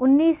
19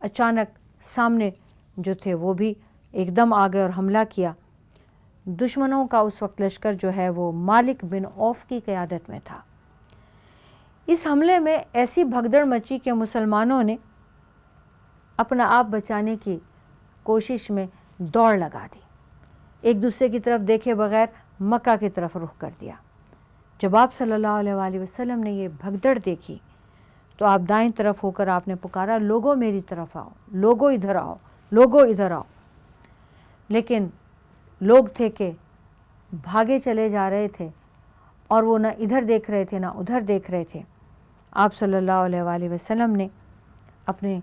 اچانک سامنے جو تھے وہ بھی ایک دم آ گئے اور حملہ کیا۔ دشمنوں کا اس وقت لشکر جو ہے وہ مالک بن عوف کی قیادت میں تھا۔ اس حملے میں ایسی بھگدڑ مچی کہ مسلمانوں نے اپنا آپ بچانے کی کوشش میں دوڑ لگا دی، ایک دوسرے کی طرف دیکھے بغیر مکہ کی طرف رخ کر دیا۔ جب آپ صلی اللہ علیہ وآلہ وسلم نے یہ بھگدڑ دیکھی تو آپ دائیں طرف ہو کر آپ نے پکارا، لوگوں میری طرف آؤ، لوگوں ادھر آؤ، لوگوں ادھر آؤ۔ لیکن لوگ تھے کہ بھاگے چلے جا رہے تھے اور وہ نہ ادھر دیکھ رہے تھے نہ ادھر دیکھ رہے تھے۔ آپ صلی اللہ علیہ وآلہ وسلم نے اپنے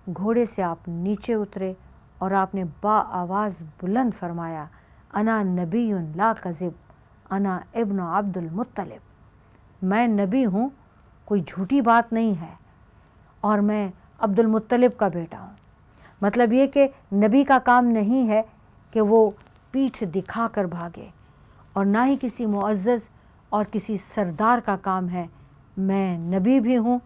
گھوڑے سے آپ نیچے اترے اور آپ نے با آواز بلند فرمایا، انا نبی لا کذب، انا ابن عبد المطلب، میں نبی ہوں، کوئی جھوٹی بات نہیں ہے، اور میں عبد المطلب کا بیٹا ہوں۔ مطلب یہ کہ نبی کا کام نہیں ہے کہ وہ پیٹھ دکھا کر بھاگے، اور نہ ہی کسی معزز اور کسی سردار کا کام ہے۔ میں نبی بھی ہوں،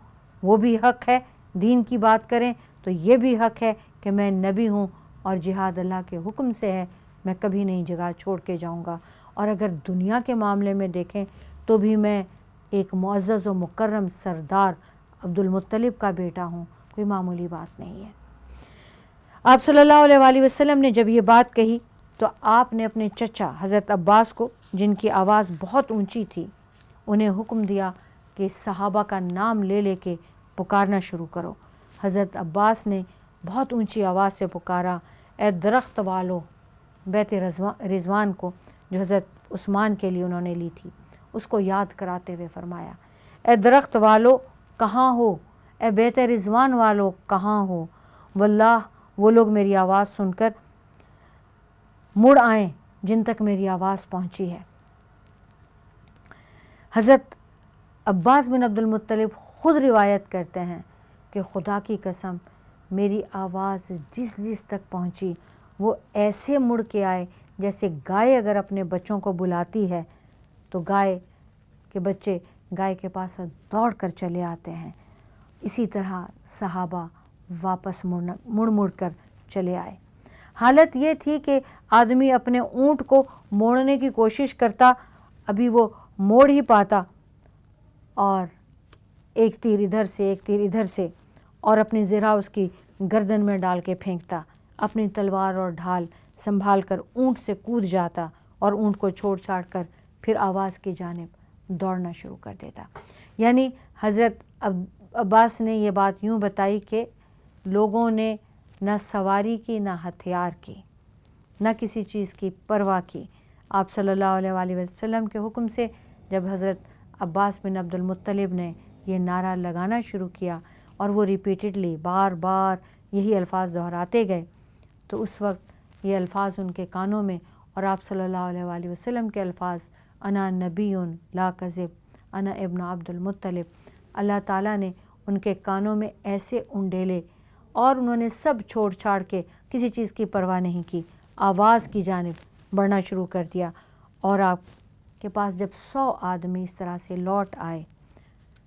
وہ بھی حق ہے، دین کی بات کریں تو یہ بھی حق ہے کہ میں نبی ہوں، اور جہاد اللہ کے حکم سے ہے، میں کبھی نہیں جگہ چھوڑ کے جاؤں گا۔ اور اگر دنیا کے معاملے میں دیکھیں تو بھی میں ایک معزز و مکرم سردار عبد المطلب کا بیٹا ہوں، کوئی معمولی بات نہیں ہے۔ آپ صلی اللہ علیہ وآلہ وسلم نے جب یہ بات کہی تو آپ نے اپنے چچا حضرت عباس کو، جن کی آواز بہت اونچی تھی، انہیں حکم دیا کہ صحابہ کا نام لے لے کے پکارنا شروع کرو۔ حضرت عباس نے بہت اونچی آواز سے پکارا، اے درخت والو، بیت رضوان کو جو حضرت عثمان کے لیے انہوں نے لی تھی اس کو یاد کراتے ہوئے فرمایا، اے درخت والو کہاں ہو، اے بیت رضوان والو کہاں ہو، واللہ وہ لوگ میری آواز سن کر مڑ آئیں جن تک میری آواز پہنچی ہے۔ حضرت عباس بن عبد المطلب خود روایت کرتے ہیں کہ خدا کی قسم میری آواز جس تک پہنچی وہ ایسے مڑ کے آئے جیسے گائے اگر اپنے بچوں کو بلاتی ہے تو گائے کے بچے گائے کے پاس دوڑ کر چلے آتے ہیں، اسی طرح صحابہ واپس مڑ کر چلے آئے۔ حالت یہ تھی کہ آدمی اپنے اونٹ کو موڑنے کی کوشش کرتا، ابھی وہ موڑ ہی پاتا، اور ایک تیر ادھر سے ایک تیر ادھر سے، اور اپنی زرہ اس کی گردن میں ڈال کے پھینکتا، اپنی تلوار اور ڈھال سنبھال کر اونٹ سے کود جاتا اور اونٹ کو چھوڑ چھاڑ کر پھر آواز کی جانب دوڑنا شروع کر دیتا۔ یعنی حضرت عباس نے یہ بات یوں بتائی کہ لوگوں نے نہ سواری کی نہ ہتھیار کی، نہ کسی چیز کی پرواہ کی۔ آپ صلی اللہ علیہ وآلہ وسلم کے حکم سے جب حضرت عباس بن عبد المطلب نے یہ نعرہ لگانا شروع کیا اور وہ ریپیٹڈلی بار بار یہی الفاظ دہراتے گئے تو اس وقت یہ الفاظ ان کے کانوں میں، اور آپ صلی اللہ علیہ وآلہ وسلم کے الفاظ انا نبی لا کذب انا ابن عبد المطلب، اللہ تعالیٰ نے ان کے کانوں میں ایسے انڈیلے، اور انہوں نے سب چھوڑ چھاڑ کے کسی چیز کی پرواہ نہیں کی، آواز کی جانب بڑھنا شروع کر دیا۔ اور آپ کے پاس جب 100 آدمی اس طرح سے لوٹ آئے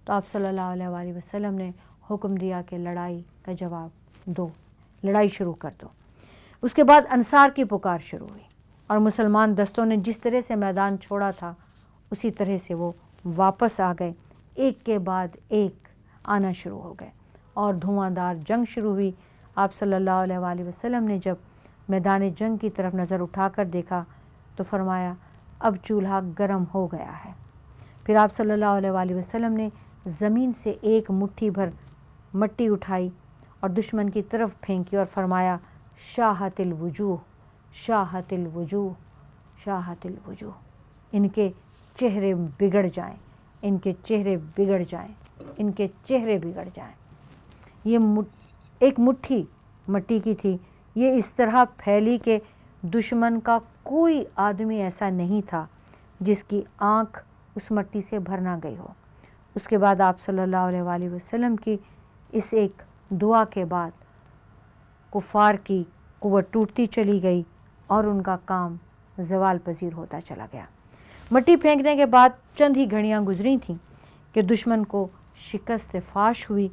تو آپ صلی اللہ علیہ وآلہ وسلم نے حکم دیا کہ لڑائی کا جواب دو، لڑائی شروع کر دو۔ اس کے بعد انصار کی پکار شروع ہوئی، اور مسلمان دستوں نے جس طرح سے میدان چھوڑا تھا اسی طرح سے وہ واپس آ گئے، ایک کے بعد ایک آنا شروع ہو گئے، اور دھواں دار جنگ شروع ہوئی۔ آپ صلی اللہ علیہ وآلہ وسلم نے جب میدان جنگ کی طرف نظر اٹھا کر دیکھا تو فرمایا اب چولہا گرم ہو گیا ہے۔ پھر آپ صلی اللہ علیہ وآلہ وسلم نے زمین سے ایک مٹھی بھر مٹی اٹھائی اور دشمن کی طرف پھینکی اور فرمایا شاہت الوجوہ، شاہت الوجوہ، شاہت الوجوہ، ان کے چہرے بگڑ جائیں، ان کے چہرے بگڑ جائیں، ان کے چہرے بگڑ جائیں۔ یہ ایک مٹھی مٹی کی تھی، یہ اس طرح پھیلی کہ دشمن کا کوئی آدمی ایسا نہیں تھا جس کی آنکھ اس مٹی سے بھر نہ گئی ہو۔ اس کے بعد آپ صلی اللہ علیہ وآلہ وسلم کی اس ایک دعا کے بعد کفار کی قوت ٹوٹتی چلی گئی اور ان کا کام زوال پذیر ہوتا چلا گیا۔ مٹی پھینکنے کے بعد چند ہی گھڑیاں گزری تھیں کہ دشمن کو شکست فاش ہوئی۔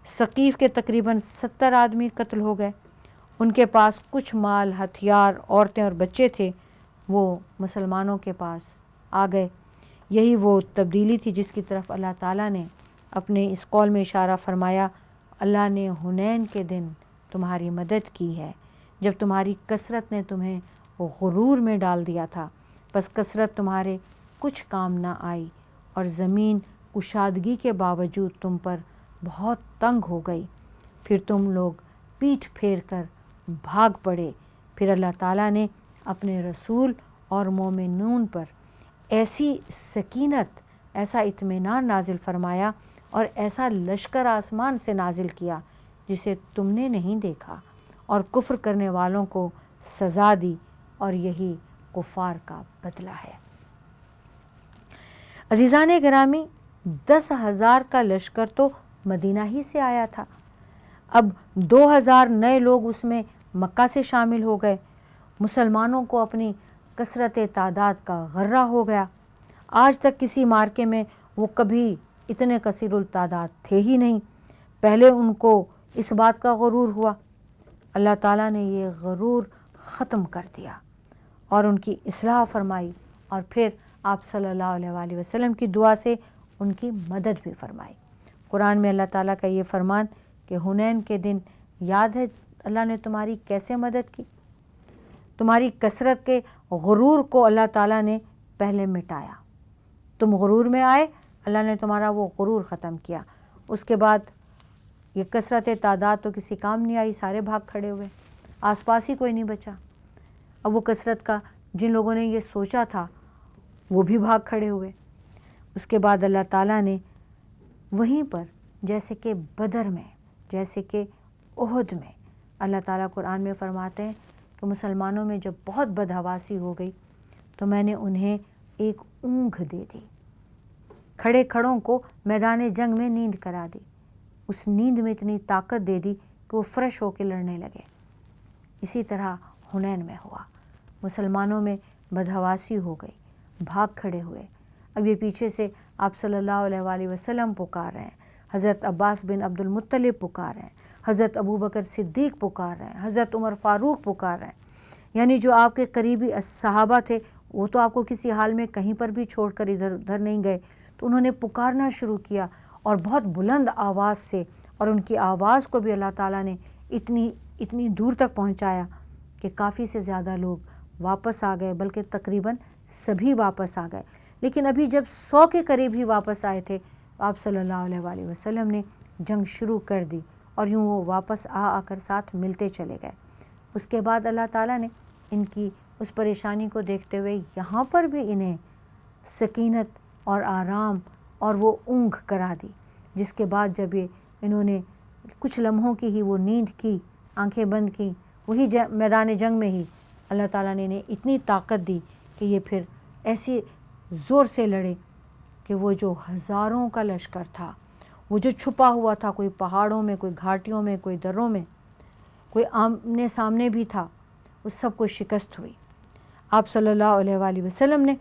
ثقیف کے تقریباً 70 آدمی قتل ہو گئے۔ ان کے پاس کچھ مال، ہتھیار، عورتیں اور بچے تھے، وہ مسلمانوں کے پاس آ گئے۔ یہی وہ تبدیلی تھی جس کی طرف اللہ تعالیٰ نے اپنے اس قول میں اشارہ فرمایا، اللہ نے حنین کے دن تمہاری مدد کی ہے، جب تمہاری کثرت نے تمہیں غرور میں ڈال دیا تھا، بس کثرت تمہارے کچھ کام نہ آئی اور زمین کشادگی کے باوجود تم پر بہت تنگ ہو گئی، پھر تم لوگ پیٹھ پھیر کر بھاگ پڑے۔ پھر اللہ تعالیٰ نے اپنے رسول اور مومنون پر ایسی سکینت، ایسا اطمینان نازل فرمایا اور ایسا لشکر آسمان سے نازل کیا جسے تم نے نہیں دیکھا، اور کفر کرنے والوں کو سزا دی، اور یہی کفار کا بدلہ ہے۔ عزیزان گرامی، 10,000 کا لشکر تو مدینہ ہی سے آیا تھا، اب 2,000 نئے لوگ اس میں مکہ سے شامل ہو گئے۔ مسلمانوں کو اپنی کثرت تعداد کا غرہ ہو گیا۔ آج تک کسی مارکے میں وہ کبھی اتنے کثیر التعداد تھے ہی نہیں۔ پہلے ان کو اس بات کا غرور ہوا، اللہ تعالیٰ نے یہ غرور ختم کر دیا اور ان کی اصلاح فرمائی، اور پھر آپ صلی اللہ علیہ وآلہ وسلم کی دعا سے ان کی مدد بھی فرمائی۔ قرآن میں اللہ تعالیٰ کا یہ فرمان کہ حنین کے دن یاد ہے اللہ نے تمہاری کیسے مدد کی، تمہاری کثرت کے غرور کو اللہ تعالیٰ نے پہلے مٹایا، تم غرور میں آئے، اللہ نے تمہارا وہ غرور ختم کیا۔ اس کے بعد یہ کثرت تعداد تو کسی کام نہیں آئی، سارے بھاگ کھڑے ہوئے، آس پاس ہی کوئی نہیں بچا۔ اب وہ کثرت کا جن لوگوں نے یہ سوچا تھا وہ بھی بھاگ کھڑے ہوئے۔ اس کے بعد اللہ تعالیٰ نے وہیں پر جیسے کہ بدر میں، جیسے کہ احد میں، اللہ تعالیٰ قرآن میں فرماتے ہیں کہ مسلمانوں میں جب بہت بدحواسی ہو گئی تو میں نے انہیں ایک اونگھ دے دی، کھڑے کھڑوں کو میدان جنگ میں نیند کرا دی، اس نیند میں اتنی طاقت دے دی کہ وہ فریش ہو کے لڑنے لگے۔ اسی طرح حنین میں ہوا، مسلمانوں میں بدحواسی ہو گئی، بھاگ کھڑے ہوئے۔ اب یہ پیچھے سے آپ صلی اللہ علیہ وآلہ وسلم پکار رہے ہیں، حضرت عباس بن عبد المطلب پکار رہے ہیں، حضرت ابوبکر صدیق پکار رہے ہیں، حضرت عمر فاروق پکار رہے ہیں، یعنی جو آپ کے قریبی صحابہ تھے وہ تو آپ کو کسی حال میں کہیں پر بھی چھوڑ کر ادھر ادھر نہیں گئے، تو انہوں نے پکارنا شروع کیا اور بہت بلند آواز سے، اور ان کی آواز کو بھی اللہ تعالیٰ نے اتنی دور تک پہنچایا کہ کافی سے زیادہ لوگ واپس آ گئے، بلکہ تقریباً سبھی واپس آ گئے۔ لیکن ابھی جب 100 کے قریب ہی واپس آئے تھے آپ صلی اللہ علیہ وآلہ وسلم نے جنگ شروع کر دی، اور یوں وہ واپس آ کر ساتھ ملتے چلے گئے۔ اس کے بعد اللہ تعالیٰ نے ان کی اس پریشانی کو دیکھتے ہوئے یہاں پر بھی انہیں سکینت اور آرام اور وہ اونگھ کرا دی، جس کے بعد جب انہوں نے کچھ لمحوں کی ہی وہ نیند کی، آنکھیں بند کی، وہی میدان جنگ میں ہی اللہ تعالیٰ نے انہیں اتنی طاقت دی کہ یہ پھر ایسی زور سے لڑے کہ وہ جو ہزاروں کا لشکر تھا، وہ جو چھپا ہوا تھا، کوئی پہاڑوں میں، کوئی گھاٹیوں میں، کوئی دروں میں، کوئی آمنے سامنے بھی تھا، اس سب کو شکست ہوئی۔ آپ صلی اللہ علیہ وآلہ وسلم نے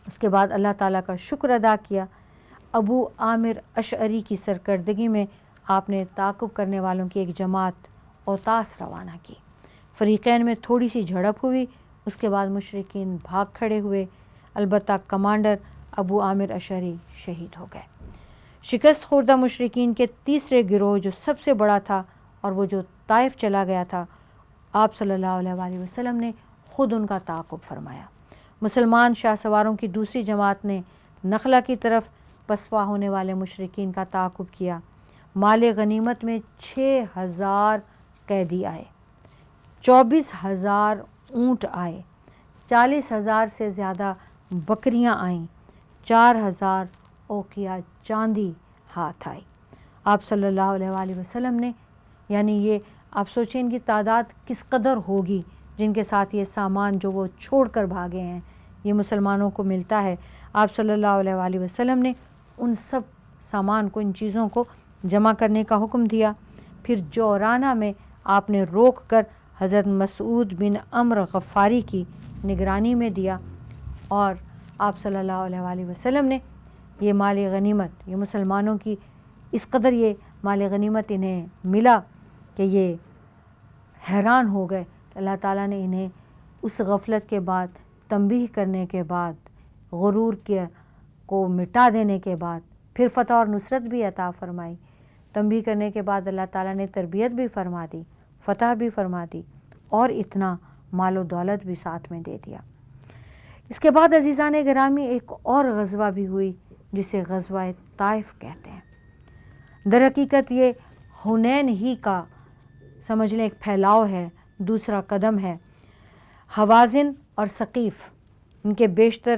اس کے بعد اللہ تعالیٰ کا شکر ادا کیا۔ ابو عامر اشعری کی سرکردگی میں آپ نے تعاقب کرنے والوں کی ایک جماعت اوتاس روانہ کی۔ فریقین میں تھوڑی سی جھڑپ ہوئی، اس کے بعد مشرکین بھاگ کھڑے ہوئے، البتہ کمانڈر ابو عامر اشعری شہید ہو گئے۔ شکست خوردہ مشرکین کے تیسرے گروہ جو سب سے بڑا تھا اور وہ جو طائف چلا گیا تھا، آپ صلی اللہ علیہ وآلہ وسلم نے خود ان کا تعاقب فرمایا۔ مسلمان شاہ سواروں کی دوسری جماعت نے نخلا کی طرف پسپا ہونے والے مشرکین کا تعاقب کیا۔ مال غنیمت میں 6,000 قیدی آئے، 24,000 اونٹ آئے، 40,000 سے زیادہ بکریاں آئیں، 4,000 اوقیہ چاندی ہاتھ آئی۔ آپ صلی اللہ علیہ وآلہ وسلم نے، یعنی یہ آپ سوچیں ان کی تعداد کس قدر ہوگی جن کے ساتھ یہ سامان جو وہ چھوڑ کر بھاگے ہیں یہ مسلمانوں کو ملتا ہے۔ آپ صلی اللہ علیہ وآلہ وسلم نے ان سب سامان کو، ان چیزوں کو جمع کرنے کا حکم دیا۔ پھر جورانہ میں آپ نے روک کر حضرت مسعود بن عمرو غفاری کی نگرانی میں دیا، اور آپ صلی اللہ علیہ وآلہ وسلم نے یہ مال غنیمت، یہ مسلمانوں کی اس قدر یہ مال غنیمت انہیں ملا کہ یہ حیران ہو گئے کہ اللہ تعالیٰ نے انہیں اس غفلت کے بعد، تنبیہ کرنے کے بعد، غرور کو مٹا دینے کے بعد پھر فتح اور نصرت بھی عطا فرمائی۔ تنبیہ کرنے کے بعد اللہ تعالیٰ نے تربیت بھی فرما دی، فتح بھی فرما دی، اور اتنا مال و دولت بھی ساتھ میں دے دیا۔ اس کے بعد عزیزان گرامی ایک اور غزوہ بھی ہوئی جسے غزوہ طائف کہتے ہیں۔ در حقیقت یہ حنین ہی کا سمجھ لیں ایک پھیلاؤ ہے، دوسرا قدم ہے۔ حوازن اور ثقیف، ان کے بیشتر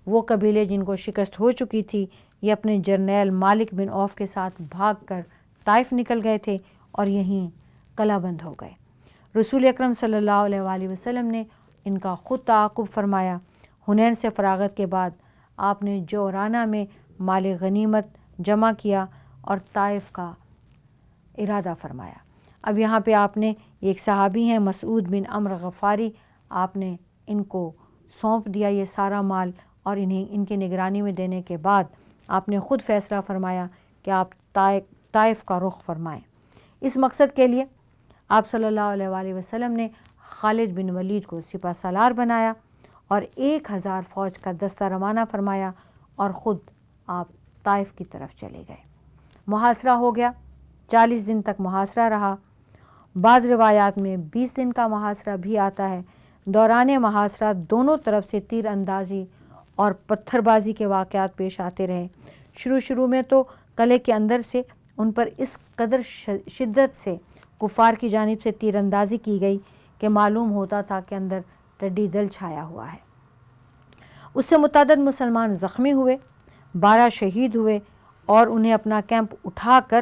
وہ قبیلے جن کو شکست ہو چکی تھی، یہ اپنے جرنیل مالک بن عوف کے ساتھ بھاگ کر طائف نکل گئے تھے اور یہیں قلعہ بند ہو گئے۔ رسول اکرم صلی اللہ علیہ وآلہ وسلم نے ان کا خود تعاقب فرمایا۔ حنین سے فراغت کے بعد آپ نے جعرانہ میں مال غنیمت جمع کیا اور طائف کا ارادہ فرمایا۔ اب یہاں پہ آپ نے ایک صحابی ہیں مسعود بن عمرو غفاری، آپ نے ان کو سونپ دیا یہ سارا مال، اور انہیں ان کی نگرانی میں دینے کے بعد آپ نے خود فیصلہ فرمایا کہ آپ طائف کا رخ فرمائیں۔ اس مقصد کے لیے آپ صلی اللہ علیہ وآلہ وسلم نے خالد بن ولید کو سپہ سالار بنایا اور 1000 فوج کا دستہ روانہ فرمایا اور خود آپ طائف کی طرف چلے گئے۔ محاصرہ ہو گیا، 40 دن تک محاصرہ رہا۔ بعض روایات میں 20 دن کا محاصرہ بھی آتا ہے۔ دوران محاصرہ دونوں طرف سے تیر اندازی اور پتھر بازی کے واقعات پیش آتے رہے۔ شروع میں تو قلعے کے اندر سے ان پر اس قدر شدت سے کفار کی جانب سے تیر اندازی کی گئی کہ معلوم ہوتا تھا کہ اندر ٹڈی دل چھایا ہوا ہے۔ اس سے متعدد مسلمان زخمی ہوئے، 12 شہید ہوئے، اور انہیں اپنا کیمپ اٹھا کر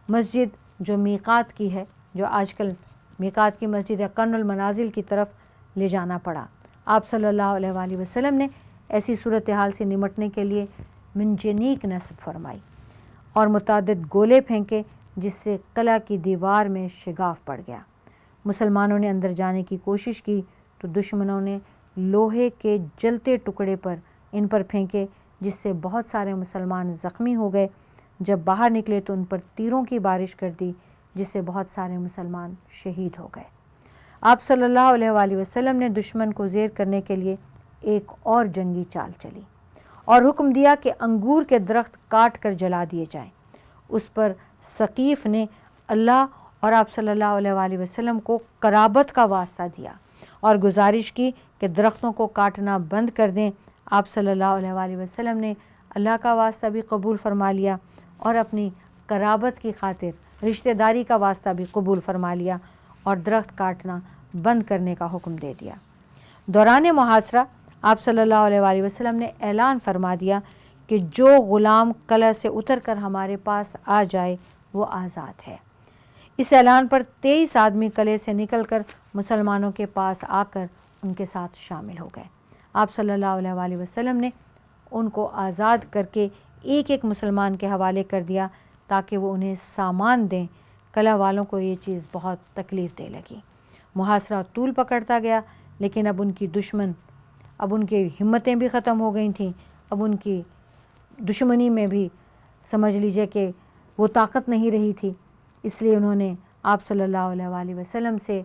مسجد جو میقات کی ہے، جو آج کل میقات کی مسجد ہے، قرن المنازل کی طرف لے جانا پڑا۔ آپ صلی اللہ علیہ وآلہ وسلم نے ایسی صورتحال سے نمٹنے کے لیے منجنیق نصب فرمائی اور متعدد گولے پھینکے، جس سے قلعہ کی دیوار میں شگاف پڑ گیا۔ مسلمانوں نے اندر جانے کی کوشش کی تو دشمنوں نے لوہے کے جلتے ٹکڑے ان پر پھینکے، جس سے بہت سارے مسلمان زخمی ہو گئے۔ جب باہر نکلے تو ان پر تیروں کی بارش کر دی، جس سے بہت سارے مسلمان شہید ہو گئے۔ آپ صلی اللہ علیہ وآلہ وسلم نے دشمن کو زیر کرنے کے لیے ایک اور جنگی چال چلی اور حکم دیا کہ انگور کے درخت کاٹ کر جلا دیے جائیں۔ اس پر ثقیف نے اللہ اور آپ صلی اللہ علیہ وآلہ وسلم کو قرابت کا واسطہ دیا اور گزارش کی کہ درختوں کو کاٹنا بند کر دیں۔ آپ صلی اللہ علیہ وآلہ وسلم نے اللہ کا واسطہ بھی قبول فرما لیا اور اپنی قرابت کی خاطر رشتہ داری کا واسطہ بھی قبول فرما لیا اور درخت کاٹنا بند کرنے کا حکم دے دیا۔ دوران محاصرہ آپ صلی اللہ علیہ وآلہ وسلم نے اعلان فرما دیا کہ جو غلام قلعہ سے اتر کر ہمارے پاس آ جائے وہ آزاد ہے۔ اس اعلان پر 23 آدمی قلعے سے نکل کر مسلمانوں کے پاس آ کر ان کے ساتھ شامل ہو گئے۔ آپ صلی اللہ علیہ وآلہ وسلم نے ان کو آزاد کر کے ایک ایک مسلمان کے حوالے کر دیا تاکہ وہ انہیں سامان دیں۔ قلعہ والوں کو یہ چیز بہت تکلیف دے لگی۔ محاصرہ طول پکڑتا گیا، لیکن اب ان کی ہمتیں بھی ختم ہو گئی تھیں، اب ان کی دشمنی میں بھی سمجھ لیجئے کہ وہ طاقت نہیں رہی تھی۔ اس لیے انہوں نے آپ صلی اللہ علیہ وآلہ وسلم سے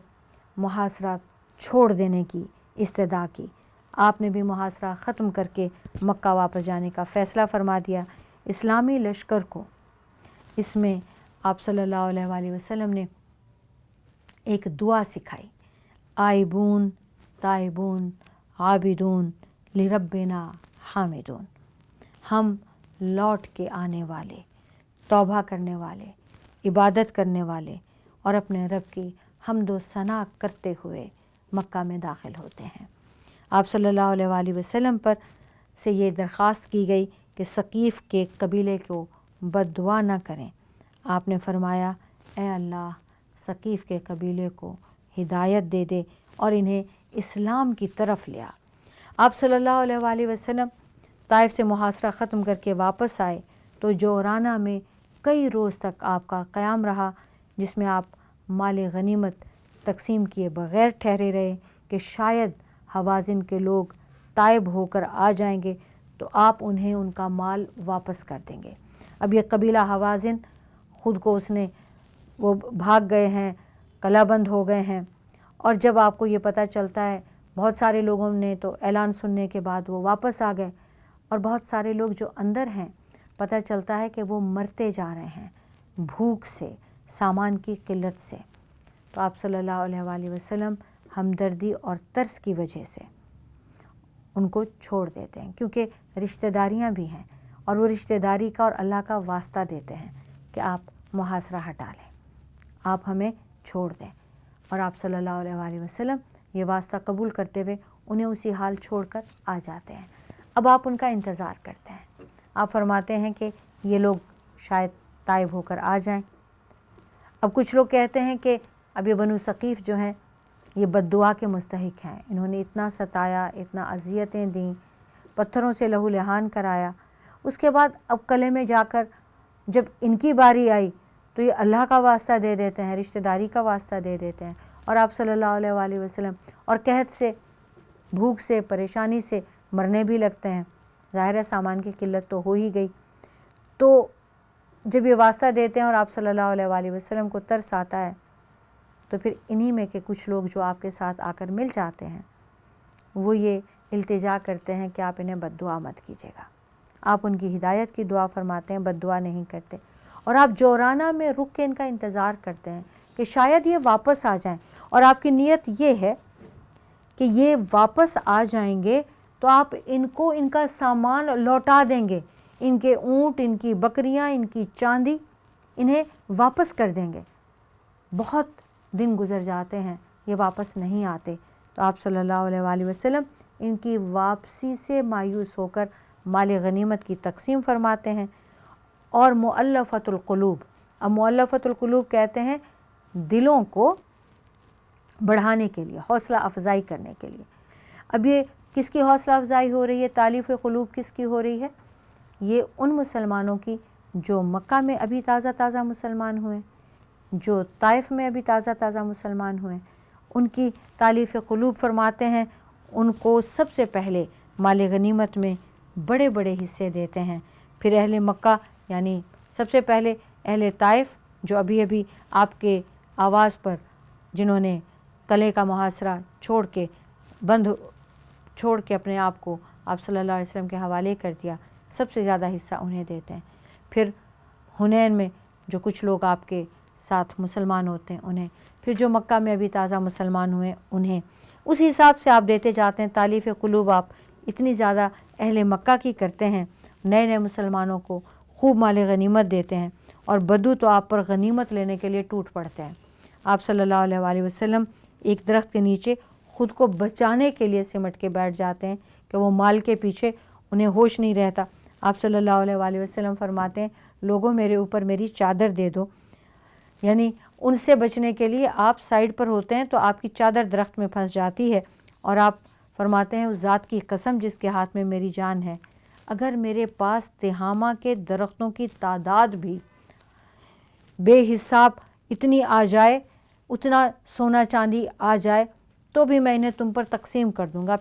محاصرہ چھوڑ دینے کی استدعا کی۔ آپ نے بھی محاصرہ ختم کر کے مکہ واپس جانے کا فیصلہ فرما دیا۔ اسلامی لشکر کو اس میں آپ صلی اللہ علیہ وآلہ وسلم نے ایک دعا سکھائی، آئبون تائبون عابدون لربنا حامدون، ہم لوٹ کے آنے والے، توبہ کرنے والے، عبادت کرنے والے اور اپنے رب کی حمد و ثنا کرتے ہوئے مکہ میں داخل ہوتے ہیں۔ آپ صلی اللہ علیہ وآلہ وسلم پر سے یہ درخواست کی گئی کہ ثقیف کے قبیلے کو بد دعا نہ کریں۔ آپ نے فرمایا، اے اللہ ثقیف کے قبیلے کو ہدایت دے دے اور انہیں اسلام کی طرف لیا۔ آپ صلی اللہ علیہ وآلہ وسلم طائف سے محاصرہ ختم کر کے واپس آئے تو جعرانہ میں کئی روز تک آپ کا قیام رہا، جس میں آپ مال غنیمت تقسیم کیے بغیر ٹھہرے رہے کہ شاید حوازن کے لوگ تائب ہو کر آ جائیں گے تو آپ انہیں ان کا مال واپس کر دیں گے۔ اب یہ قبیلہ حوازن خود کو وہ بھاگ گئے ہیں، کلا بند ہو گئے ہیں۔ اور جب آپ کو یہ پتہ چلتا ہے، بہت سارے لوگوں نے تو اعلان سننے کے بعد وہ واپس آ گئے، اور بہت سارے لوگ جو اندر ہیں پتہ چلتا ہے کہ وہ مرتے جا رہے ہیں بھوک سے، سامان کی قلت سے۔ تو آپ صلی اللہ علیہ وآلہ وسلم ہمدردی اور ترس کی وجہ سے ان کو چھوڑ دیتے ہیں، کیونکہ رشتہ داریاں بھی ہیں، اور وہ رشتہ داری کا اور اللہ کا واسطہ دیتے ہیں کہ آپ محاصرہ ہٹا لیں، آپ ہمیں چھوڑ دیں۔ اور آپ صلی اللہ علیہ وآلہ وسلم یہ واسطہ قبول کرتے ہوئے انہیں اسی حال چھوڑ کر آ جاتے ہیں۔ اب آپ ان کا انتظار کرتے ہیں، آپ فرماتے ہیں کہ یہ لوگ شاید طائب ہو کر آ جائیں۔ اب کچھ لوگ کہتے ہیں کہ اب یہ بنو ثقیف جو ہیں یہ بد دعا کے مستحق ہیں، انہوں نے اتنا ستایا، اتنا اذیتیں دیں، پتھروں سے لہو لہان کرایا، اس کے بعد اب قلعے میں جا کر جب ان کی باری آئی تو یہ اللہ کا واسطہ دے دیتے ہیں، رشتہ داری کا واسطہ دے دیتے ہیں، اور آپ صلی اللہ علیہ وآلہ وسلم اور قحط سے، بھوک سے، پریشانی سے مرنے بھی لگتے ہیں۔ ظاہر ہے سامان کی قلت تو ہو ہی گئی۔ تو جب یہ واسطہ دیتے ہیں اور آپ صلی اللہ علیہ وآلہ وسلم کو ترس آتا ہے، تو پھر انہی میں کے کچھ لوگ جو آپ کے ساتھ آ کر مل جاتے ہیں، وہ یہ التجا کرتے ہیں کہ آپ انہیں بد دعا مت کیجیے گا۔ آپ ان کی ہدایت کی دعا فرماتے ہیں، بد دعا نہیں کرتے، اور آپ جورانہ میں رک کے ان کا انتظار کرتے ہیں کہ شاید یہ واپس آ جائیں، اور آپ کی نیت یہ ہے کہ یہ واپس آ جائیں گے تو آپ ان کو ان کا سامان لوٹا دیں گے، ان کے اونٹ، ان کی بکریاں، ان کی چاندی انہیں واپس کر دیں گے۔ بہت دن گزر جاتے ہیں، یہ واپس نہیں آتے، تو آپ صلی اللہ علیہ وآلہ وسلم ان کی واپسی سے مایوس ہو کر مال غنیمت کی تقسیم فرماتے ہیں۔ اور مؤلفۃ القلوب، اب مؤلفۃ القلوب کہتے ہیں دلوں کو بڑھانے کے لیے، حوصلہ افزائی کرنے کے لیے۔ اب یہ کس کی حوصلہ افزائی ہو رہی ہے، تالیف قلوب کس کی ہو رہی ہے؟ یہ ان مسلمانوں کی جو مکہ میں ابھی تازہ تازہ مسلمان ہوئے، جو طائف میں ابھی تازہ تازہ مسلمان ہوئے، ان کی تالیف قلوب فرماتے ہیں ان کو سب سے پہلے مال غنیمت میں بڑے بڑے حصے دیتے ہیں، پھر اہل مکہ یعنی سب سے پہلے اہل طائف جو ابھی ابھی آپ کے آواز پر جنہوں نے قلعے کا محاصرہ چھوڑ کے اپنے آپ کو آپ صلی اللہ علیہ وسلم کے حوالے کر دیا، سب سے زیادہ حصہ انہیں دیتے ہیں۔ پھر حنین میں جو کچھ لوگ آپ کے ساتھ مسلمان ہوتے ہیں انہیں، پھر جو مکہ میں ابھی تازہ مسلمان ہوئے انہیں، اس حساب سے آپ دیتے جاتے ہیں۔ تالیف قلوب آپ اتنی زیادہ اہل مکہ کی کرتے ہیں، نئے نئے مسلمانوں کو خوب مال غنیمت دیتے ہیں، اور بدو تو آپ پر غنیمت لینے کے لیے ٹوٹ پڑتے ہیں۔ آپ صلی اللہ علیہ وآلہ وسلم ایک درخت کے نیچے خود کو بچانے کے لیے سمٹ کے بیٹھ جاتے ہیں کہ وہ مال کے پیچھے انہیں ہوش نہیں رہتا۔ آپ صلی اللہ علیہ وآلہ وسلم فرماتے ہیں لوگوں میرے اوپر میری چادر دے دو، یعنی ان سے بچنے کے لیے آپ سائیڈ پر ہوتے ہیں تو آپ کی چادر درخت میں پھنس جاتی ہے، اور آپ فرماتے ہیں اس ذات کی قسم جس کے ہاتھ میں میری جان ہے، اگر میرے پاس تہامہ کے درختوں کی تعداد بھی بے حساب اتنی آ جائے، اتنا سونا چاندی آ جائے، تو بھی میں انہیں تم پر تقسیم کر دوں گا،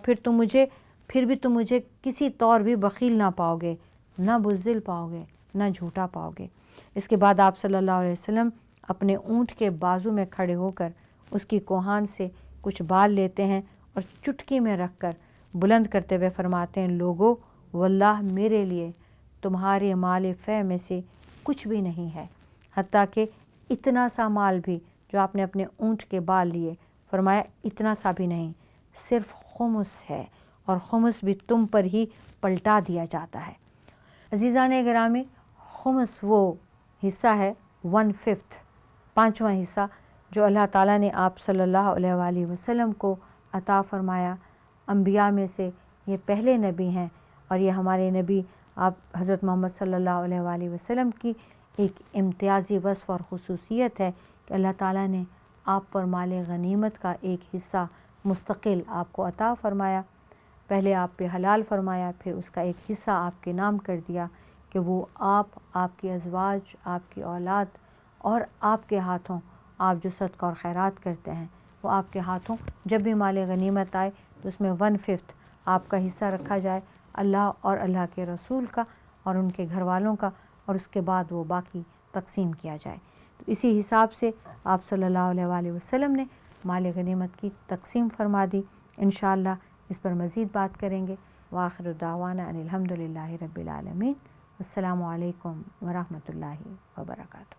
پھر بھی تم مجھے کسی طور بھی بخیل نہ پاؤ گے، نہ بزدل پاؤ گے، نہ جھوٹا پاؤ گے۔ اس کے بعد آپ صلی اللہ علیہ وسلم اپنے اونٹ کے بازو میں کھڑے ہو کر اس کی کوہان سے کچھ بال لیتے ہیں اور چٹکی میں رکھ کر بلند کرتے ہوئے فرماتے ہیں لوگو واللہ میرے لیے تمہارے مال فے میں سے کچھ بھی نہیں ہے، حتیٰ کہ اتنا سا مال بھی جو آپ نے اپنے اونٹ کے بال لیے، فرمایا اتنا سا بھی نہیں، صرف خمس ہے، اور خمس بھی تم پر ہی پلٹا دیا جاتا ہے۔ عزیزان گرامی، خمس وہ حصہ ہے 1/5، پانچواں حصہ جو اللہ تعالیٰ نے آپ صلی اللہ علیہ وآلہ وسلم کو عطا فرمایا۔ انبیاء میں سے یہ پہلے نبی ہیں، اور یہ ہمارے نبی آپ حضرت محمد صلی اللہ علیہ وآلہ وسلم کی ایک امتیازی وصف اور خصوصیت ہے کہ اللہ تعالیٰ نے آپ پر مال غنیمت کا ایک حصہ مستقل آپ کو عطا فرمایا، پہلے آپ پہ حلال فرمایا، پھر اس کا ایک حصہ آپ کے نام کر دیا کہ وہ آپ کی ازواج، آپ کی اولاد اور آپ کے ہاتھوں آپ جو صدقہ اور خیرات کرتے ہیں وہ آپ کے ہاتھوں جب بھی مال غنیمت آئے تو اس میں 1/5 آپ کا حصہ رکھا جائے، اللہ اور اللہ کے رسول کا اور ان کے گھر والوں کا، اور اس کے بعد وہ باقی تقسیم کیا جائے۔ تو اسی حساب سے آپ صلی اللہ علیہ وآلہ وسلم نے مال غنیمت کی تقسیم فرما دی۔ انشاءاللہ اس پر مزید بات کریں گے۔ وآخر دعوانا ان الحمد للہ رب العالمین۔ السلام علیکم ورحمۃ اللہ وبرکاتہ۔